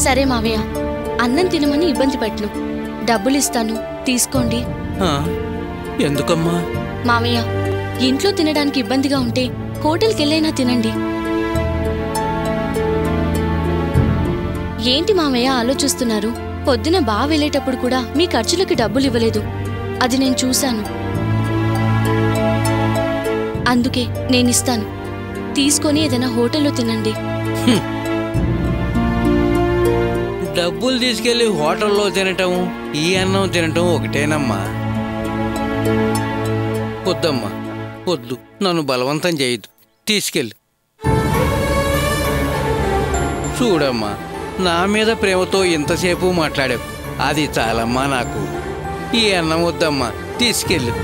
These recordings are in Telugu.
సరే మావయ్య, అన్నం తినమని ఇబ్బంది పెట్టను. డబ్బులిస్తాను, తీసుకోండి. ఎందుకమ్మా? మావయ్య, ఇంట్లో తినడానికి ఇబ్బందిగా ఉంటే హోటల్కెళ్ళైనా తినండి. ఏంటి మావయ్య ఆలోచిస్తున్నారు? పొద్దున బావ వెళ్ళేటప్పుడు కూడా మీ ఖర్చులకి డబ్బులు ఇవ్వలేదు. అది నేను చూశాను. అందుకే నేనిస్తాను, తీసుకొని ఏదైనా హోటల్లో తినండి. డబ్బులు తీసుకెళ్లి హోటల్లో తినటం, ఈ అన్నం తినటం ఒకటేనమ్మా. వద్దమ్మా, వద్దు, నన్ను బలవంతం చేయొద్దు, తీసుకెళ్ళు. చూడమ్మా, నా మీద ప్రేమతో ఇంతసేపు మాట్లాడావు, అది చాలమ్మా నాకు. ఈ అన్నం వద్దమ్మా, తీసుకెళ్ళు.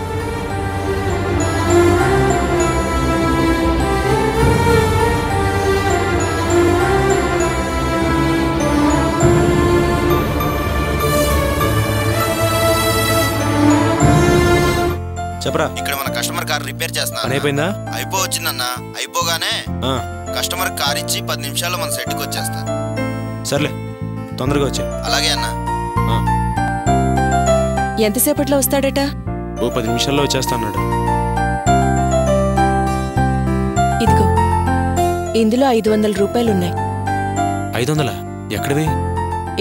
చెప్పరా. ఇక్కడ మన కస్టమర్ కార్ రిపేర్ చేస్తున్నా. అయిపోయిందా? అయిపోవచ్చిందన్నా. అయిపోగానే కస్టమర్ కార్ ఇచ్చి 10 నిమిషాల్లో మన సెట్కి వచ్చేస్తా. సర్లే, తొందరగా వచ్చా. అలాగే అన్నా. ఎంతసేపట్లో వస్తాడట? ఓ 10 నిమిషాల్లో వచ్చేస్తా అన్నాడు. ఇదిగో, ఇందులో 500 రూపాయలున్నాయి. 500? ఎక్కడివి?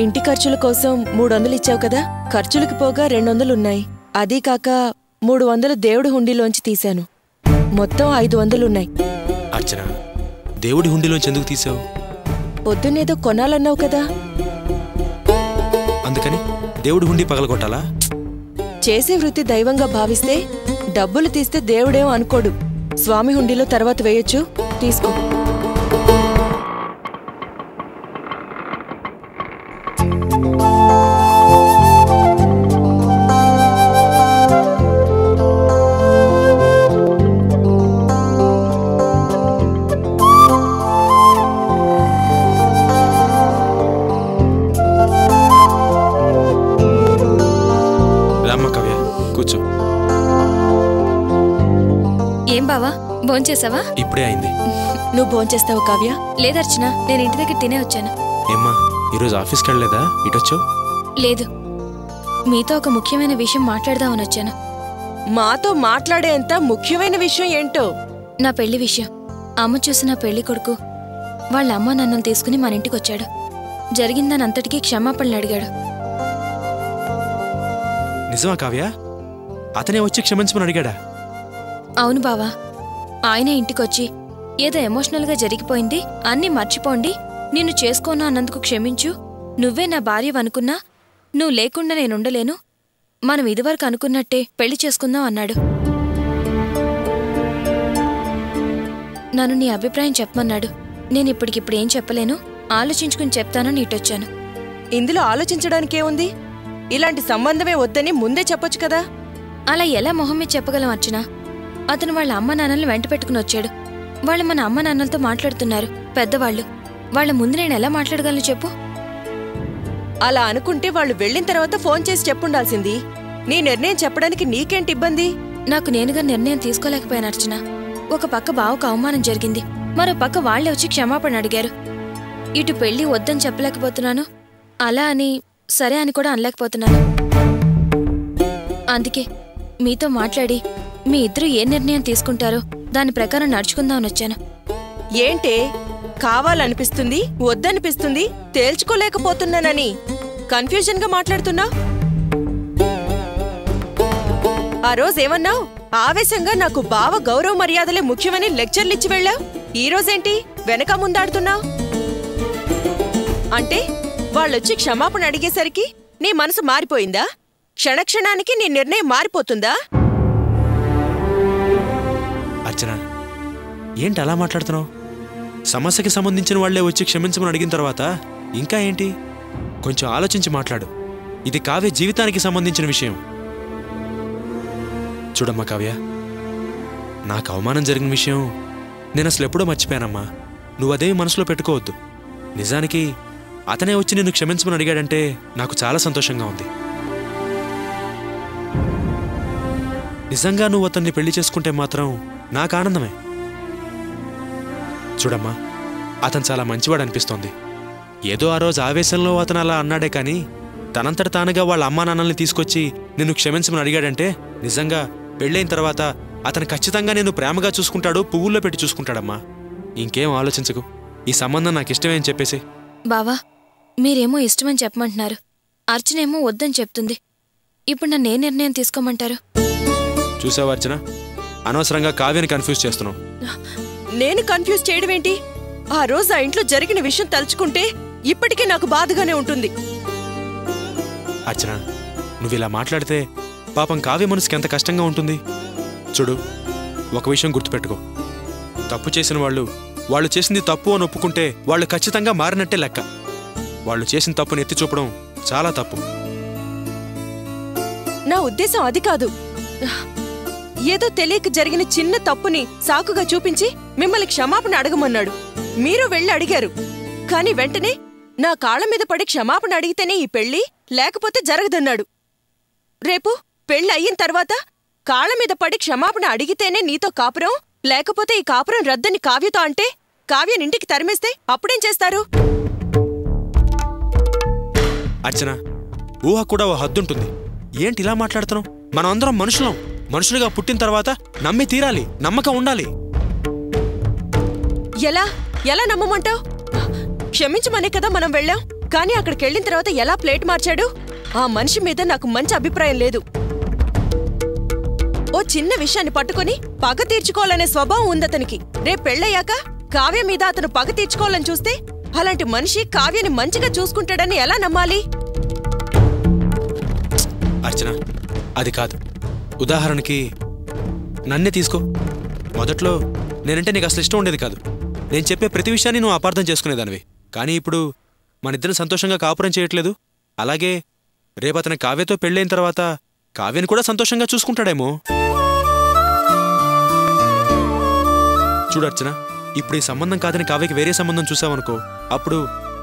ఇంటి ఖర్చుల కోసం 300 ఇచ్చావు కదా, ఖర్చులకు పోగా 200 ఉన్నాయి. అదీ కాక 300 దేవుడి హుండీలోంచి తీశాను. మొత్తం 500 ఉన్నాయి. అర్చన, దేవుడి హుండీలోంచి ఎందుకు తీసావు? పొద్దున్నేదో కొనాలన్నావు కదా. అందుకని దేవుడి హుండీ పగలగొట్టాలా? చేసే వృత్తి దైవంగా భావిస్తే డబ్బులు తీస్తే దేవుడేం అనుకోడు. స్వామి హుండీలో తర్వాత వేయొచ్చు, తీసుకో. ఏం బావా, భోంచేసావా? ఇప్పుడే అయింది. నువ్వు భోంచేస్తావు కావ్య? లేదర్చన, నేను ఇంటి దగ్గర తినే వచ్చాను. ఏమ్మా, ఈరోజు ఆఫీస్కి వెళ్ళలేదా? ఇటొచ్చావు? లేదు, మీతో ఒక ముఖ్యమైన విషయం మాట్లాడదామని వచ్చాను. మాతో మాట్లాడేంత ముఖ్యమైన విషయం ఏంటో? నా పెళ్లి విషయం. అమ్మ చూసిన పెళ్లి కొడుకు వాళ్ళ అమ్మ నన్ను తీసుకుని మన ఇంటికి వచ్చాడు. జరిగిందనంతటికీ క్షమాపణలు అడిగాడు. నిజమా కావ్య? అతనే వచ్చి క్షమించమని అడిగాడా? అవును బావా, ఆయన ఇంటికొచ్చి ఏదో ఎమోషనల్గా జరిగిపోయింది, అన్నీ మర్చిపోండి, నిన్ను చేసుకోను అన్నందుకు క్షమించు, నువ్వే నా భార్యవనుకున్నా నువ్వు లేకుండా నేనుండలేను, మనం ఇదివరకు అనుకున్నట్టే పెళ్లి చేసుకుందాం అన్నాడు. నన్ను నీ అభిప్రాయం చెప్పమన్నాడు. నేనిప్పటికిప్పుడు ఏం చెప్పలేను, ఆలోచించుకుని చెప్తానని ఇటొచ్చాను. ఇందులో ఆలోచించడానికేముంది? ఇలాంటి సంబంధమే వద్దని ముందే చెప్పొచ్చు కదా. అలా ఎలా మొహమ్మే చెప్పగలం అర్చన? అతను వాళ్ళ అమ్మ నాన్నల్ని వెంట పెట్టుకుని వచ్చాడు. వాళ్ళు మన అమ్మ నాన్నలతో మాట్లాడుతున్నారు, పెద్దవాళ్ళు. వాళ్ళ ముందు నేను ఎలా మాట్లాడగలను చెప్పు? అలా అనుకుంటే వాళ్ళు వెళ్ళిన తర్వాత ఫోన్ చేసి చెప్పుండాల్సింది. నీ నిర్ణయం చెప్పడానికి నీకేంటి ఇబ్బంది? నాకు నేనుగా నిర్ణయం తీసుకోలేకపోయాను అర్చన. ఒక పక్క బావకు అవమానం జరిగింది, మరో పక్క వాళ్లే వచ్చి క్షమాపణ అడిగారు. ఇటు పెళ్లి వద్దని చెప్పలేకపోతున్నాను, అలా అని సరే అని కూడా అనలేకపోతున్నాను. అందుకే మీతో మాట్లాడి మీ ఇద్దరు ఏ నిర్ణయం తీసుకుంటారో దాని ప్రకారం నడుచుకుందామని వచ్చాను. ఏంటే, కావాలనిపిస్తుంది వద్దనిపిస్తుంది తేల్చుకోలేకపోతున్నానని కన్ఫ్యూజన్గా మాట్లాడుతున్నా? ఆ రోజేమన్నావు? ఆవేశంగా నాకు బావ గౌరవ మర్యాదలే ముఖ్యమని లెక్చర్లిచ్చి వెళ్ళావు. ఈ రోజేంటి వెనక ముందాడుతున్నావు? అంటే వాళ్ళొచ్చి క్షమాపణ అడిగేసరికి నీ మనసు మారిపోయిందా? క్షణక్షణానికి నీ నిర్ణయం మారిపోతుందా? అర్చన, ఏంటి అలా మాట్లాడుతున్నావు? సమస్యకి సంబంధించిన వాళ్లే వచ్చి క్షమించమని అడిగిన తర్వాత ఇంకా ఏంటి? కొంచెం ఆలోచించి మాట్లాడు. ఇది కావ్య జీవితానికి సంబంధించిన విషయం. చూడమ్మా కావ్య, నాకు అవమానం జరిగిన విషయం నేను అసలు ఎప్పుడో మర్చిపోయానమ్మా. నువ్వదేమి మనసులో పెట్టుకోవద్దు. నిజానికి అతనే వచ్చి నిన్ను క్షమించమని అడిగాడంటే నాకు చాలా సంతోషంగా ఉంది. నిజంగా నువ్వు అతన్ని పెళ్లి చేసుకుంటే మాత్రం నాకు ఆనందమే. చూడమ్మా, అతను చాలా మంచివాడు అనిపిస్తోంది. ఏదో ఆ రోజు ఆవేశంలో అతను అలా అన్నాడే కానీ తనంతట తానుగా వాళ్ళ అమ్మా నాన్నల్ని తీసుకొచ్చి నిన్ను క్షమించమని అడిగాడంటే నిజంగా పెళ్ళైన తర్వాత అతను ఖచ్చితంగా నేను ప్రేమగా చూసుకుంటాడు, పువ్వుల్లో పెట్టి చూసుకుంటాడమ్మా. ఇంకేం ఆలోచించకు, ఈ సంబంధం నాకు ఇష్టమే అని చెప్పేసి. బావా, మీరేమో ఇష్టమని చెప్పమంటున్నారు, అర్చనేమో వద్దని చెప్తుంది. ఇప్పుడు నన్ను ఏ నిర్ణయం తీసుకోమంటారు? చూసావా అర్చన, అనవసరంగా కావ్యని కన్ఫ్యూజ్ చేస్తున్నావు. నేను కన్ఫ్యూజ్ చేయడం ఏంటి? ఆ రోజు ఆ ఇంట్లో జరిగిన విషయం తలుచుకుంటే ఇప్పటికీ నాకు బాధగానే ఉంటుంది. అర్చన, నువ్వు ఇలా మాట్లాడితే పాపం కావ్య మనసుకి ఎంత కష్టంగా ఉంటుంది. చూడు, ఒక విషయం గుర్తుపెట్టుకో, తప్పు చేసిన వాళ్ళు చేసింది తప్పు అని ఒప్పుకుంటే వాళ్ళు ఖచ్చితంగా మారినట్టే లెక్క. వాళ్ళు చేసిన తప్పుని ఎత్తి చూపడం చాలా తప్పు. నా ఉద్దేశం అది కాదు. ఏదో తెలియక జరిగిన చిన్న తప్పుని సాకుగా చూపించి మిమ్మల్ని క్షమాపణ అడగమన్నాడు. మీరు వెళ్ళి అడిగారు, కాని వెంటనే నా కాళ్ల మీద పడి క్షమాపణ అడిగితేనే ఈ పెళ్లి, లేకపోతే జరగదన్నాడు. రేపు పెళ్లి అయిన తర్వాత కాళ్ల మీద పడి క్షమాపణ అడిగితేనే నీతో కాపురం, లేకపోతే ఈ కాపురం రద్దని కావ్యతో అంటే కావ్యనింటికి తరిమేస్తే అప్పుడేం చేస్తారు? అర్చన, ఊహ కూడా ఓ హద్దుంటుంది. ఏంటి ఇలా మాట్లాడుతున్నావు? మనం అందరం మనుషులుగా పుట్టిన తర్వాత నమ్మి తీరాలి, నమ్మకం ఉండాలి. ఎలా నమ్మమంటావు? క్షమించమనే కదా మనం వెళ్ళాం, కానీ అక్కడికెళ్ళిన తర్వాత ఎలా ప్లేట్ మార్చాడు? ఆ మనిషి మీద నాకు మంచి అభిప్రాయం లేదు. ఓ చిన్న విషయాన్ని పట్టుకొని పగ తీర్చుకోవాలనే స్వభావం ఉందతనికి. రేపు పెళ్ళయ్యాక కావ్య మీద అతను పగ తీర్చుకోవాలని చూస్తే అలాంటి మనిషి కావ్యని మంచిగా చూసుకుంటాడని ఎలా నమ్మాలి? అర్చన, అది కాదు. ఉదాహరణకి నన్నే తీసుకో. మొదట్లో నేనంటే నీకు అసలు ఇష్టం ఉండేది కాదు. నేను చెప్పే ప్రతి విషయాన్ని నువ్వు అపార్థం చేసుకునేదానివి. కానీ ఇప్పుడు మనిద్దరం సంతోషంగా కాపురం చేయట్లేదు. అలాగే రేపు అతని కావ్యతో పెళ్ళైన తర్వాత కావ్యని కూడా సంతోషంగా చూసుకుంటాడేమో. చూడర్చన, ఇప్పుడు ఈ సంబంధం కాదని కావ్యకి వేరే సంబంధం చూసావనుకో, అప్పుడు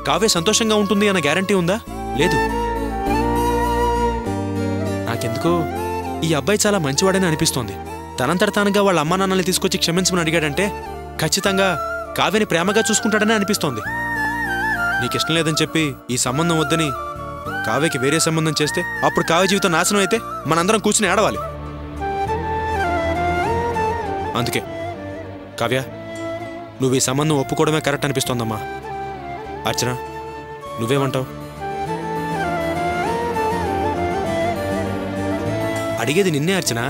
కావ్య సంతోషంగా ఉంటుంది అన్న గ్యారంటీ ఉందా? లేదు. నాకెందుకో ఈ అబ్బాయి చాలా మంచివాడని అనిపిస్తోంది. తనంతట తానుగా వాళ్ళ అమ్మా నాన్నల్ని తీసుకొచ్చి క్షమించమని అడిగాడంటే ఖచ్చితంగా కావ్యని ప్రేమగా చూసుకుంటాడని అనిపిస్తోంది. నీకిష్టం లేదని చెప్పి ఈ సంబంధం వద్దని కావ్యకి వేరే సంబంధం చేస్తే అప్పుడు కావ్య జీవితం నాశనం అయితే మనందరం కూర్చుని ఏడవాలి. అందుకే కావ్య, నువ్వు ఈ సంబంధం ఒప్పుకోవడమే కరెక్ట్ అనిపిస్తోందమ్మా. అర్చన, నువ్వేమంటావు? అడిగేది నిన్నే అర్చన.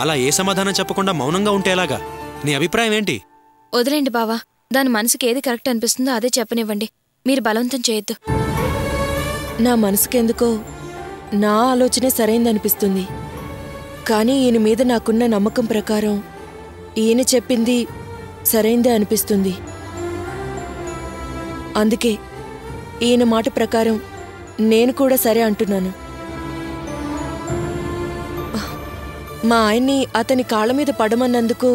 అలా ఏ సమాధానం చెప్పకుండా మౌనంగా ఉంటే ఎలాగా? నీ అభిప్రాయం ఏంటి? వదిలేండి బావా, దాని మనసుకి ఏది కరెక్ట్ అనిపిస్తుందో అదే చెప్పనివ్వండి. మీరు బలవంతం చేయొద్దు. నా మనసుకెందుకో నా ఆలోచనే సరైందనిపిస్తుంది. కానీ ఈయన మీద నాకున్న నమ్మకం ప్రకారం ఈయన చెప్పింది సరైందే అనిపిస్తుంది. అందుకే ఈయన మాట ప్రకారం నేను కూడా సరే అంటున్నాను. మా ఆయన్ని అతని కాళ్ళ మీద పడమన్నందుకు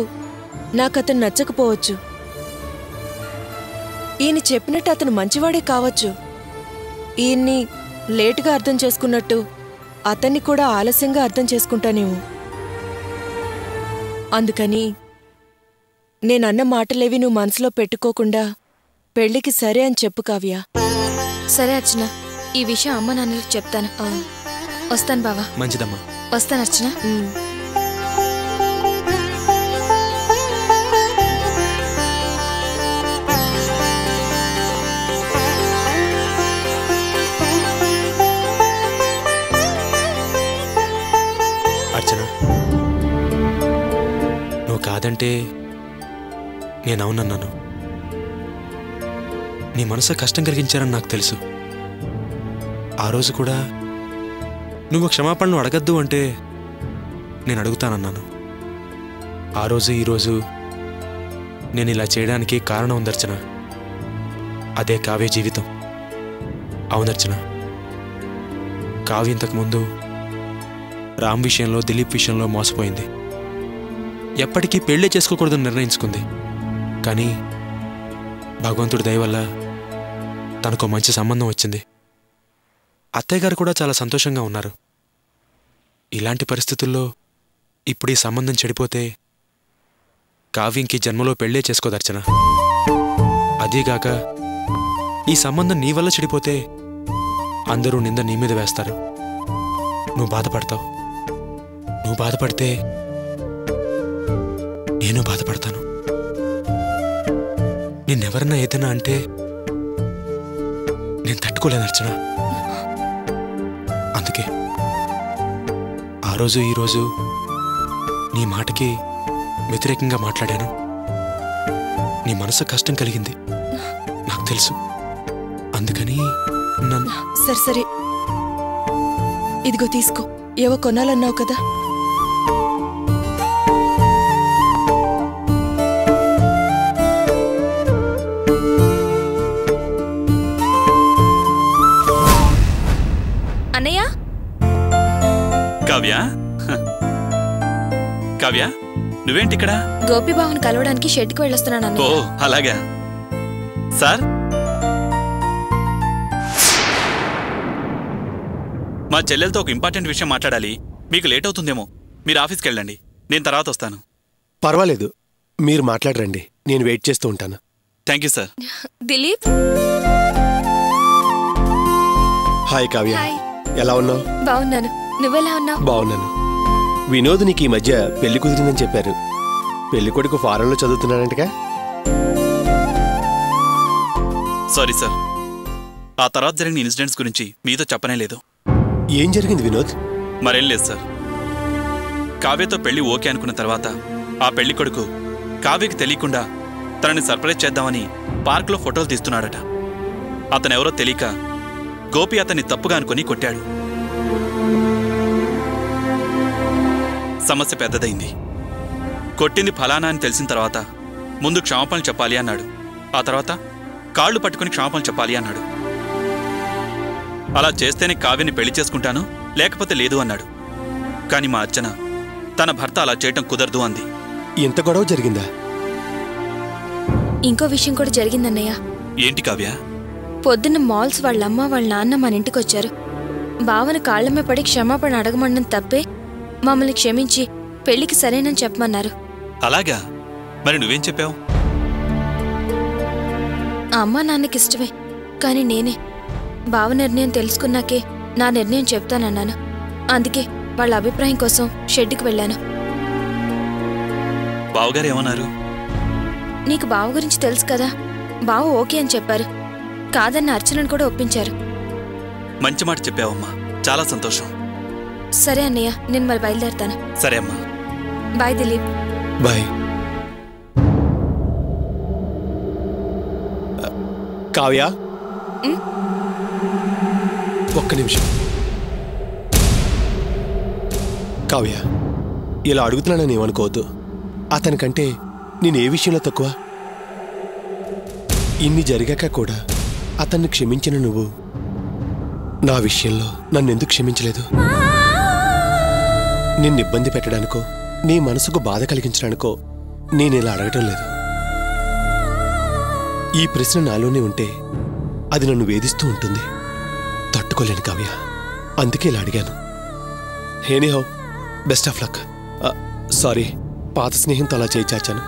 నాకతను నచ్చకపోవచ్చు. ఈయన చెప్పినట్టు అతను మంచివాడే కావచ్చు. ఈయన్ని లేటుగా అర్థం చేసుకున్నట్టు అతన్ని కూడా ఆలస్యంగా అర్థం చేసుకుంటానేమో. అందుకని నేనన్న మాటలేవి నువ్వు మనసులో పెట్టుకోకుండా పెళ్లికి సరే అని చెప్పు కావ్య. సరే అర్చన, ఈ విషయం అమ్మ నాన్నలకు చెప్తాను. వస్తాను బావా. మంచిదమ్మా. వస్తాను అర్చన. అర్చన, నువ్వు కాదంటే నేనవునన్నాను. నీ మనసు కష్టం కలిగించారని నాకు తెలుసు. ఆ రోజు కూడా నువ్వు క్షమాపణలు అడగద్దు అంటే నేను అడుగుతానన్నాను. ఆ రోజు ఈరోజు నేను ఇలా చేయడానికి కారణం ఉందర్చన. అదే కావ్య జీవితం. అవునర్చన, కావ్య ఇంతకుముందు రామ్ విషయంలో, దిలీప్ విషయంలో మోసపోయింది. ఎప్పటికీ పెళ్లి చేసుకోకూడదని నిర్ణయించుకుంది. కానీ భగవంతుడి దయ వల్ల తనకు మంచి సంబంధం వచ్చింది. అత్తయ్య గారు కూడా చాలా సంతోషంగా ఉన్నారు. ఇలాంటి పరిస్థితుల్లో ఇప్పుడు ఈ సంబంధం చెడిపోతే కావ్యంకి జన్మలో పెళ్లే చేసుకోదర్చన. అదీగాక ఈ సంబంధం నీ వల్ల చెడిపోతే అందరూ నింద నీ మీద వేస్తారు. నువ్వు బాధపడతావు. నువ్వు బాధపడితే నేను బాధపడతాను. నిన్నెవరన్నా ఏదైనా అంటే నేను తట్టుకోలేను అర్చన. అందుకే ఆ రోజు ఈరోజు నీ మాటకి వ్యతిరేకంగా మాట్లాడాను. నీ మనసు కష్టం కలిగింది నాకు తెలుసు. అందుకని నన్ను సరే ఇదిగో తీసుకో. ఏవో కొనాలన్నావు కదా. అన్నయ్య, కావ్య, కావ్య నువ్వేంటి ఇక్కడ? గోపిబాబుని కలవడానికి షెడ్కి వెళ్ళొస్తున్నాను ఓ అన్నయ్య. అలాగా. సార్, మా చెల్లెలతో ఒక ఇంపార్టెంట్ విషయం మాట్లాడాలి. మీకు లేట్ అవుతుందేమో, మీరు ఆఫీస్కి వెళ్ళండి, నేను తర్వాత వస్తాను. పర్వాలేదు, మీరు మాట్లాడరండి, నేను వెయిట్ చేస్తూ ఉంటాను. Thank you sir. Dilip, hi Kavya, hi. ఎలా ఉన్నావు? బాగున్నాను, నువ్వెలా ఉన్నావు? బాగున్నాను. వినోద్ నీకు ఈ మధ్య పెళ్లి కుదిరిందని చెప్పారు. పెళ్లి కొడుకు ఫారెన్లో చదువుతున్నాడంటగా? సారీ సార్, ఆ తర్వాత జరిగిన ఇన్సిడెంట్స్ గురించి మీతో చెప్పనే లేదు. ఏం జరిగింది వినోద్? మరేం లేదు సార్. కావ్యతో పెళ్లి ఓకే అనుకున్న తర్వాత ఆ పెళ్లి కొడుకు కావ్యకి తెలియకుండా తనని సర్ప్రైజ్ చేద్దామని పార్క్లో ఫోటోలు తీస్తున్నాడట. అతనెవరో తెలియక గోపి అతన్ని తప్పుగా అనుకుని కొట్టాడు. సమస్య పెద్దదైంది. కొట్టింది ఫలానా అని తెలిసిన తర్వాత ముందు క్షమాపణలు చెప్పాలి అన్నాడు. ఆ తర్వాత కాళ్ళు పట్టుకుని క్షమాపణలు చెప్పాలి అన్నాడు. అలా చేస్తేనే కావ్యని పెళ్లి చేసుకుంటాను, లేకపోతే లేదు అన్నాడు. కాని మా అర్చన తన భర్త అలా చేయటం కుదరదు అంది. ఇంత గొడవ జరిగిందా? ఇంకో విషయం కూడా జరిగిందన్నయ్య. ఏంటి కావ్య? పొద్దున్న మాల్స్ వాళ్ళమ్మ వాళ్ళ నాన్న మన ఇంటికొచ్చారు. బావను కాళ్లమే పడి క్షమాపణ అడగమన్నం తప్పే మమ్మల్ని క్షమించి పెళ్లికి సరేనని చెప్పమన్నారు. అలాగా? మరి నువ్వేం చెప్పావు? ఆ అమ్మా నాన్నకిష్టమే, కాని నేనే బావ నిర్ణయం తెలుసుకున్నాకే నా నిర్ణయం చెప్తానన్నాను. అందుకే వాళ్ళ అభిప్రాయం కోసం షెడ్డుకి వెళ్ళాను. బావగారు ఏమన్నారు? నీకు బావ గురించి తెలుసు కదా, బావ ఓకే అని చెప్పారు. కాదన్న అర్చనను కూడా ఒప్పించారు. మంచి మాట చెప్పావమ్మా, చాలా సంతోషం. సరే అన్నయ్య, నేను మరి బయలుదేరుతాను. సరే అమ్మా. బాయ్ దిలీప్. బాయ్. కావ్య, ఒక్క నిమిషం. కావ్య, ఇలా అడుగుతున్నానని ఏమనుకోవద్దు. అతనికంటే నేనే విషయంలో తక్కువ? ఇన్ని జరిగాక కూడా అతన్ని క్షమించిన నువ్వు నా విషయంలో నన్నెందుకు క్షమించలేదు? నిన్ను ఇబ్బంది పెట్టడానికో నీ మనసుకు బాధ కలిగించడానికో నేనిలా అడగటం లేదు. ఈ ప్రశ్న నాలోనే ఉంటే అది నన్ను వేధిస్తూ ఉంటుంది. తట్టుకోలేను కావ్య, అందుకే ఇలా అడిగాను. Anyhow, best of luck. Sorry, పాత స్నేహంతో అలా చేయి చాచాను.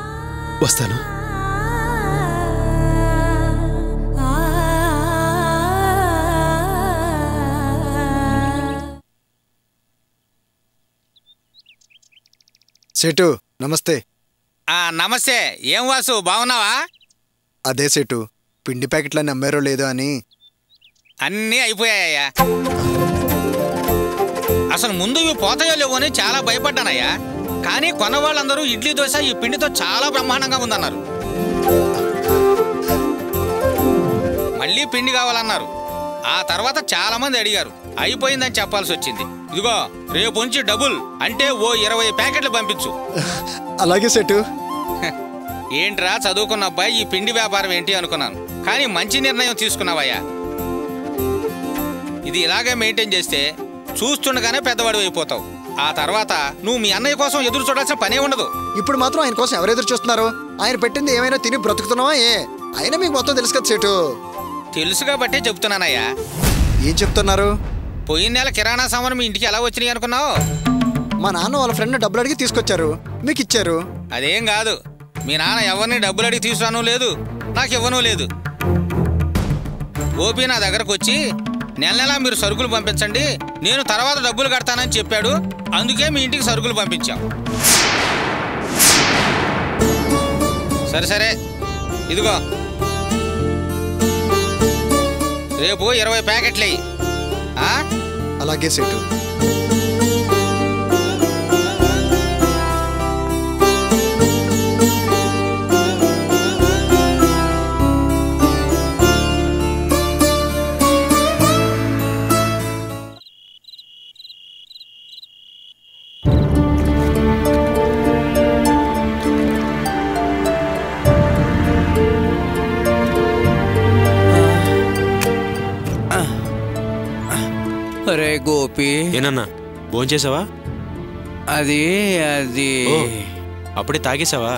వస్తాను. సేటు నమస్తే. నమస్తే. ఏం వాసు, బాగున్నావా? అదే సేటు, పిండి ప్యాకెట్లన్నీ అమ్మారో లేదో అని. అన్నీ అయిపోయాయ్యా. అసలు ముందు ఇవి పోతాయో లేవో అని చాలా భయపడ్డానయ్యా. కానీ కొన్న వాళ్ళందరూ ఇడ్లీ దోశ ఈ పిండితో చాలా బ్రహ్మాండంగా ఉందన్నారు. మళ్ళీ పిండి కావాలన్నారు. ఆ తర్వాత చాలా మంది అడిగారు. అయిపోయిందని చెప్పాల్సి వచ్చింది. ఇదిగో రేపు నుంచి డబుల్ అంటే ఓ 20 ప్యాకెట్లు పంపించు. అలాగే సేటు. ఏంట్రా చదువుకున్న అబ్బాయి, ఈ పిండి వ్యాపారం ఏంటి అనుకున్నాను. కానీ మంచి నిర్ణయం తీసుకున్నావయ్యా. ఇది ఇలాగే మెయింటైన్ చేస్తే చూస్తుండగానే పెద్దవాడు అయిపోతావు. ఆ తర్వాత నువ్వు మీ అన్నయ్య కోసం ఎదురు చూడాల్సిన పనే ఉండదు. ఇప్పుడు మాత్రం ఆయన కోసం ఎవరు ఎదురు చూస్తున్నారు? ఆయన పెట్టింది ఏమైనా తిని బ్రతుకుతున్నావా? అయినా మీకు మొత్తం తెలుసు కదా సేటు. తెలుసు కాబట్టే చెప్తున్నానయ్యా. ఏం చెప్తున్నారు? పోయిన నెల కిరాణా సామాను మీ ఇంటికి ఎలా వచ్చినాయి అనుకున్నావు? మా నాన్న వాళ్ళ ఫ్రెండ్ డబ్బులు అడిగి తీసుకొచ్చారు, మీకు ఇచ్చారు. అదేం కాదు. మీ నాన్న ఎవరిని డబ్బులు అడిగి తీసుకురాను లేదు, నాకు ఇవ్వను లేదు. గోపి నా దగ్గరకు వచ్చి నెల నెలా మీరు సరుకులు పంపించండి, నేను తర్వాత డబ్బులు కడతానని చెప్పాడు. అందుకే మీ ఇంటికి సరుకులు పంపించాం. సరే సరే, ఇదిగో రేపు 20 ప్యాకెట్లు అయ్యి. అలాగే సేటు. అరే గోపి, ఏనన్నా భోంచేసావా? అది అప్పుడే తాగేసావా?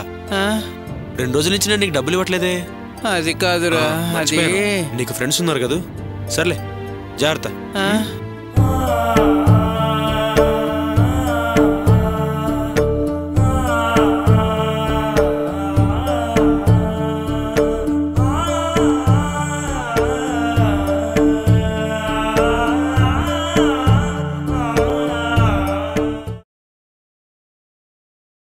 2 రోజుల నుంచి నేను నీకు డబ్బులు ఇవ్వట్లేదే. అది కాదురా, అది నీకు ఫ్రెండ్స్ ఉన్నారు కదా. సర్లే, జాగ్రత్త.